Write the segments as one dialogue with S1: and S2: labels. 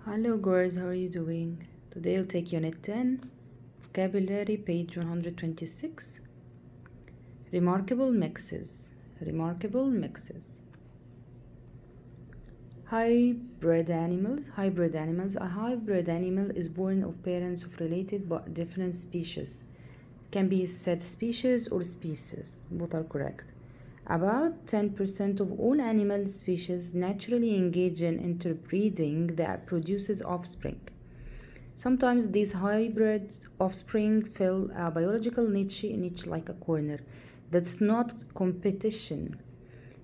S1: Hello girls, how are you doing? Today we'll take Unit 10, Vocabulary, page 126. Remarkable mixes. Remarkable mixes. Hybrid animals. Hybrid animals. A hybrid animal is born of parents of related but different species. Can be said species or species. Both are correct. About 10% of all animal species naturally engage in interbreeding that produces offspring. Sometimes these hybrid offspring fill a biological niche like a corner. That's not competition,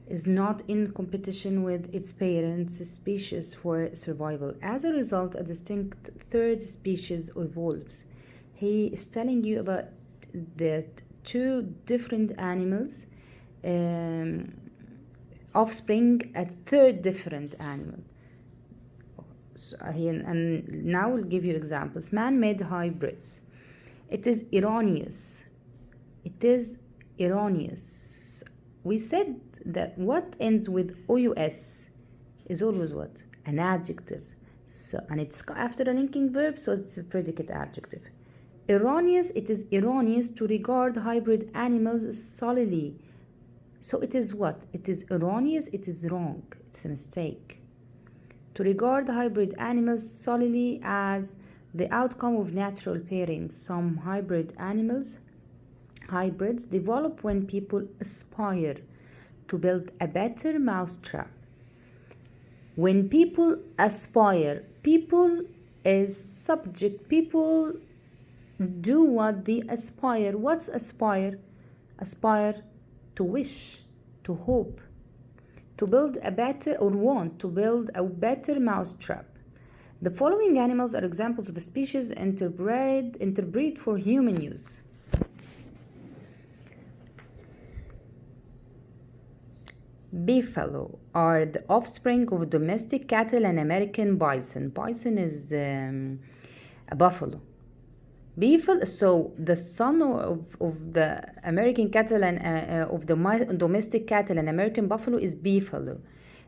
S1: is not in competition with its parents' species for survival. As a result, a distinct third species evolves. He is telling you about the two different animals offspring a third different animal. So, and now we'll give you examples. Man-made hybrids. It is erroneous. It is erroneous. We said that what ends with OUS is always what? An adjective. So, and it's after a linking verb, so it's a predicate adjective. Erroneous, it is erroneous to regard hybrid animals solely. So it is what? It is erroneous, it is wrong, it's a mistake. To regard hybrid animals solely as the outcome of natural pairing. Some hybrids develop when people aspire to build a better mousetrap. When people aspire, people is subject, people do what they aspire. What's aspire? Aspire to wish, to hope, to build a better or want to build a better mousetrap. The following animals are examples of species interbred for human use. Buffalo are the offspring of domestic cattle and American bison. Bison is a buffalo. Buffalo, so the son of the American cattle and of the domestic cattle and American buffalo is buffalo.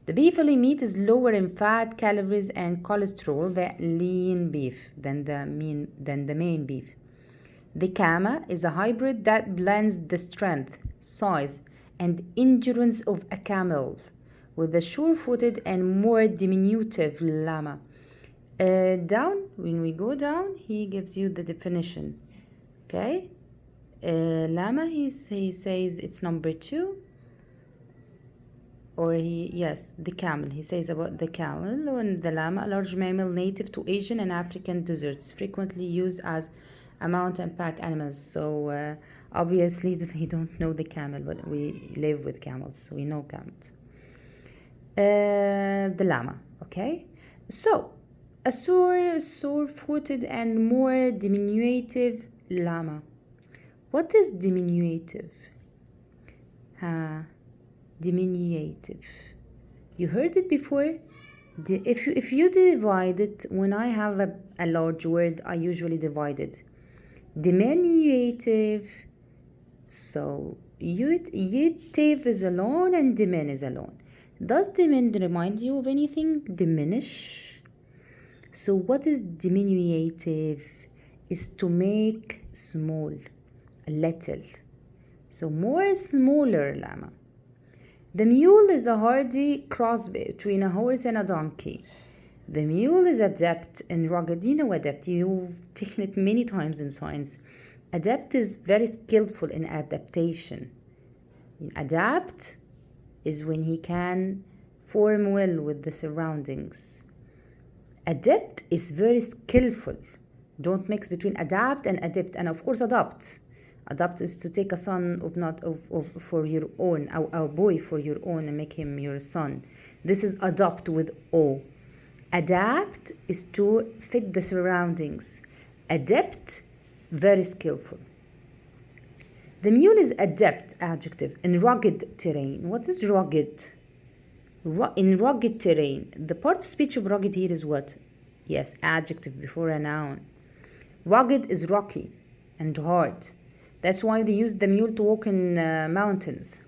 S1: The buffalo meat is lower in fat, calories, and cholesterol than lean beef than the main beef. The Kama is a hybrid that blends the strength, size, and endurance of a camel with the sure-footed and more diminutive llama. When we go down, he gives you the definition. Okay, llama, he says it's number 2. Or the camel. He says about the camel and the llama, a large mammal native to Asian and African deserts, frequently used as a mountain pack animals. So obviously they don't know the camel, but we live with camels, so we know camels. The llama, okay? So a sore-footed and more diminutive llama. What is diminutive? Diminutive. You heard it before? If you divide it, when I have a large word, I usually divide it. Diminutive. So utive is alone and dimin is alone. Does dimin remind you of anything? Diminish. So what is diminutive? Is to make small, a little. So more smaller llama. The mule is a hardy cross between a horse and a donkey. The mule is adept and rugged. You know adept, you've taken it many times in science. Adept is very skillful in adaptation. Adapt is when he can form well with the surroundings. Adept is very skillful. Don't mix between adapt and adept, and of course adopt. Adopt is to take a son for your own, a boy for your own, and make him your son. This is adopt with O. Adapt is to fit the surroundings. Adept, very skillful. The mule is adept, adjective, in rugged terrain. What is rugged? In rugged terrain. The part of speech of rugged here is what? Yes, adjective before a noun. Rugged is rocky and hard. That's why they use the mule to walk in mountains.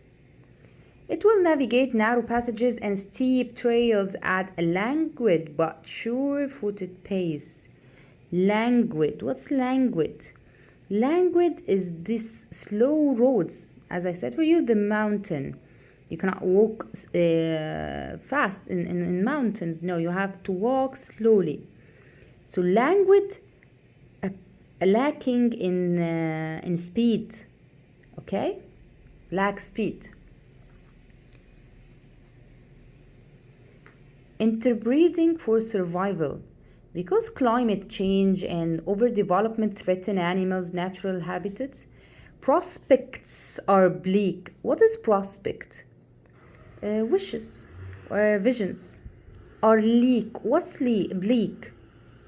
S1: It will navigate narrow passages and steep trails at a languid but sure-footed pace. Languid. What's languid? Languid is this slow roads. As I said for you, the mountain. You cannot walk fast in mountains. No, you have to walk slowly. So languid, lacking in speed. Okay? Lack speed. Interbreeding for survival. Because climate change and overdevelopment threaten animals' natural habitats, prospects are bleak. What is prospect? Wishes or visions. Are leak. What's bleak?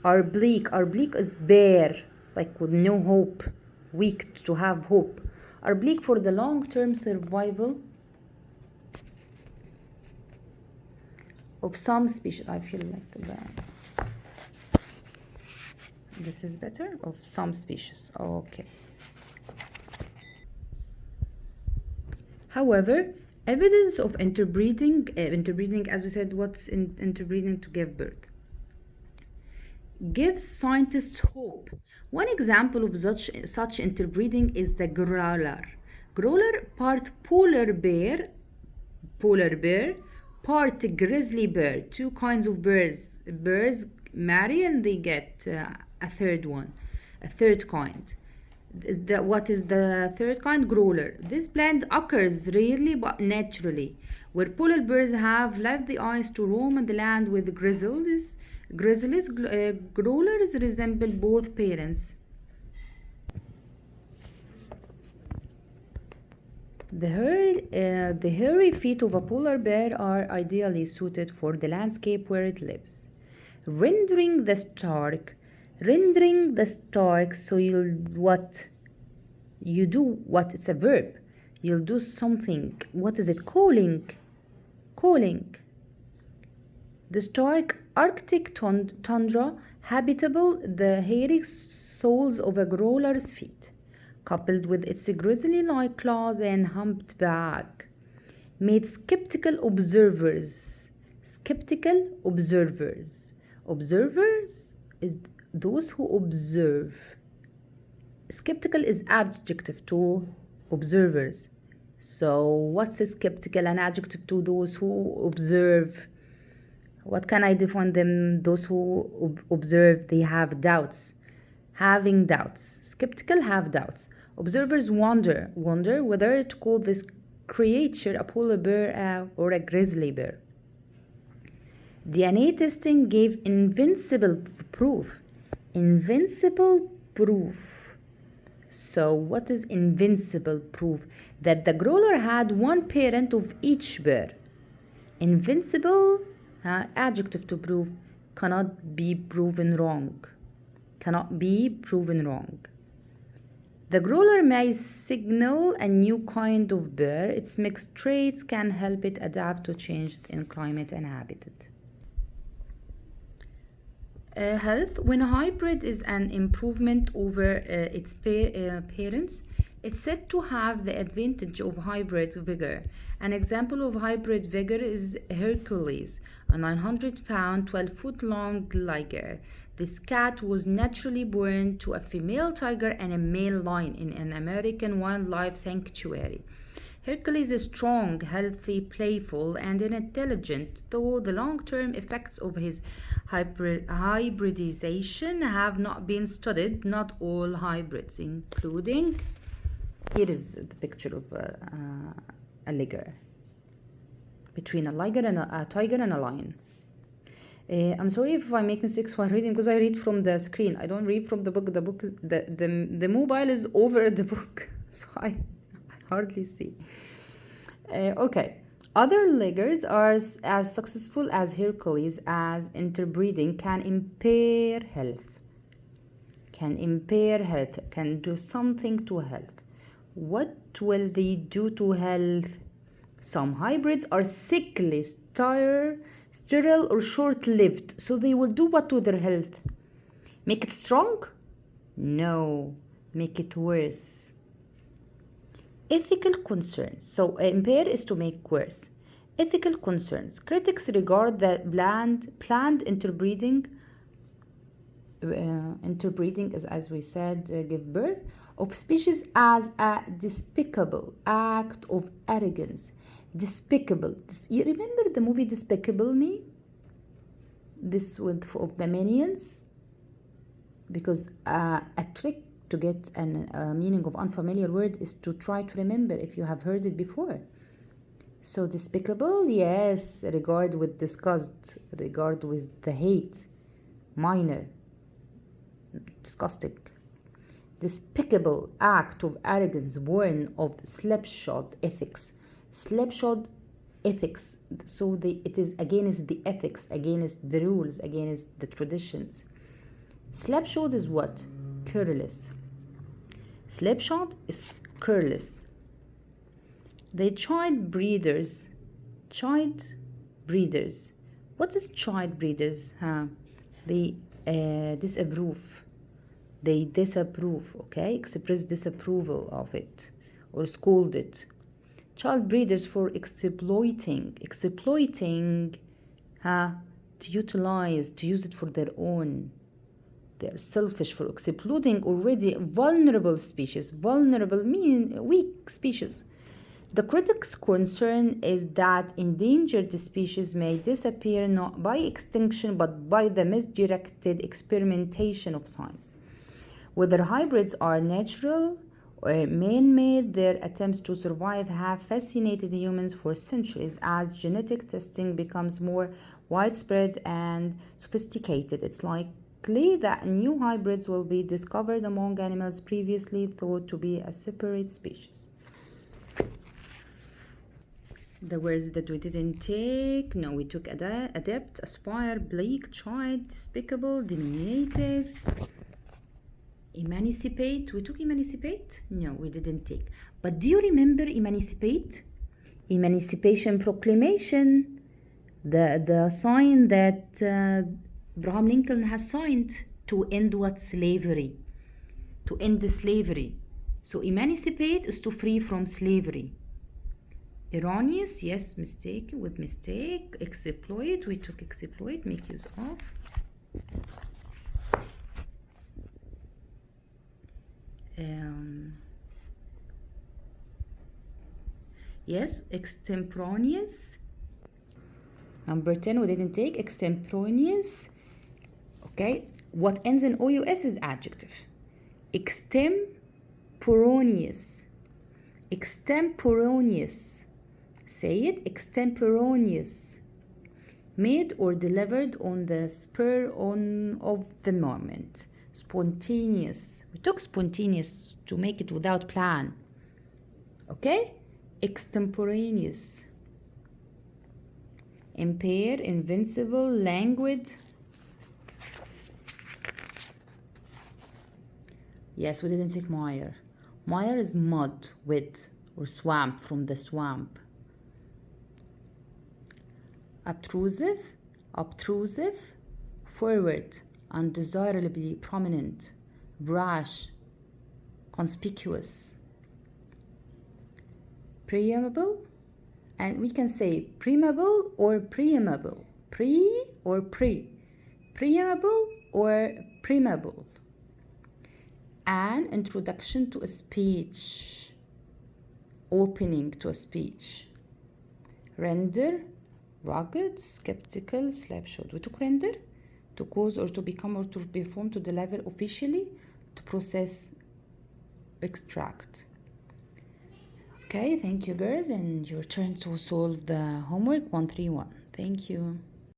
S1: Are bleak. Are bleak is bare, like with no hope, weak to have hope. Are bleak for the long-term survival of some species. I feel like this is better. Of some species. Okay. However, evidence of interbreeding, as we said, what's interbreeding? To give birth. Gives scientists hope. One example of such interbreeding is the growler. Growler, part polar bear, part grizzly bear. Two kinds of birds. Birds marry and they get a third kind. What is the third kind? Growler. This blend occurs rarely but naturally, where polar bears have left the ice to roam on the land with grizzlies. Growlers resemble both parents. The hairy feet of a polar bear are ideally suited for the landscape where it lives. Rendering the stark, so you'll what? You do what? It's a verb. You'll do something. What is it? Calling. The stark Arctic tundra, habitable, the hairy soles of a growler's feet, coupled with its grizzly-like claws and humped back, made skeptical observers. Observers is those who observe. Skeptical is adjective to observers. So what's a skeptical? An adjective to those who observe. What can I define them? Those who observe, they have doubts. Having doubts. Skeptical have doubts. Observers wonder whether to call this creature a polar bear or a grizzly bear. DNA testing gave invincible proof. So what is invincible proof? That the growler had one parent of each bear. Invincible, adjective to prove, cannot be proven wrong. The growler may signal a new kind of bear. Its mixed traits can help it adapt to change in climate and habitat. Health. When a hybrid is an improvement over its parents, it's said to have the advantage of hybrid vigor. An example of hybrid vigor is Hercules, a 900-pound, 12-foot-long liger. This cat was naturally born to a female tiger and a male lion in an American wildlife sanctuary. Hercules is strong, healthy, playful, and intelligent, though the long-term effects of his hybridization have not been studied. Not all hybrids, including... Here is the picture of a liger. Between a liger and a tiger and a lion. I'm sorry if I make mistakes while reading, because I read from the screen. I don't read from the book. The mobile is over the book, so I hardly see. Okay. Other ligers are as successful as Hercules, as interbreeding can impair health. Can do something to health. What will they do to health? Some hybrids are sickly, sterile, or short-lived. So they will do what to their health? Make it strong? No. Make it worse. Ethical concerns. So impair is to make worse. Ethical concerns. Critics regard the planned interbreeding is, as we said, give birth of species as a despicable act of arrogance. Despicable. You remember the movie Despicable Me? This with of the Minions? Because a trick to get a meaning of unfamiliar word is to try to remember if you have heard it before. So despicable, yes, regard with disgust, regard with the hate, minor, disgusting. Despicable act of arrogance born of slipshod ethics. Slipshod ethics, so it is against the ethics, against the rules, against the traditions. Slipshod is what? Careless. Slipshod is careless. They child breeders. What is child breeders? They disapprove. They disapprove, okay? Express disapproval of it or scold it. Child breeders for exploiting, to utilize, to use it for their own. They're selfish for exploiting already vulnerable species. Vulnerable mean weak species. The critics' concern is that endangered species may disappear not by extinction but by the misdirected experimentation of science. Whether hybrids are natural or man-made, their attempts to survive have fascinated humans for centuries. As genetic testing becomes more widespread and sophisticated, it's likely that new hybrids will be discovered among animals previously thought to be a separate species. The words that we didn't take, no, we took adept, aspire, bleak, child, despicable, diminutive. Emancipate, we took emancipate? No, we didn't take. But do you remember emancipate? Emancipation Proclamation, the sign that Abraham Lincoln has signed to end what? Slavery. To end the slavery. So emancipate is to free from slavery. Erroneous, yes, mistake with mistake. Exploit, we took exploit, make use of. Yes, extemporaneous. Number 10, we didn't take extemporaneous. Okay, what ends in OUS is adjective. Extemporaneous. Extemporaneous. Say it, extemporaneous. Made or delivered on the spur of the moment. Spontaneous. We took spontaneous to make it without plan. Okay? Extemporaneous. Impair, invincible, languid. Yes, we didn't take mire. Mire is mud, wet, or swamp, from the swamp. Obtrusive, forward, undesirably prominent, brash, conspicuous. Preamble, and we can say preamble or preamble. Preamble or preamble. An introduction to a speech, opening to a speech. Render, rugged, skeptical, slapshot. We took render, to cause or to become or to perform, to deliver officially, to process, extract. Okay, thank you girls, and your turn to solve the homework 131. Thank you.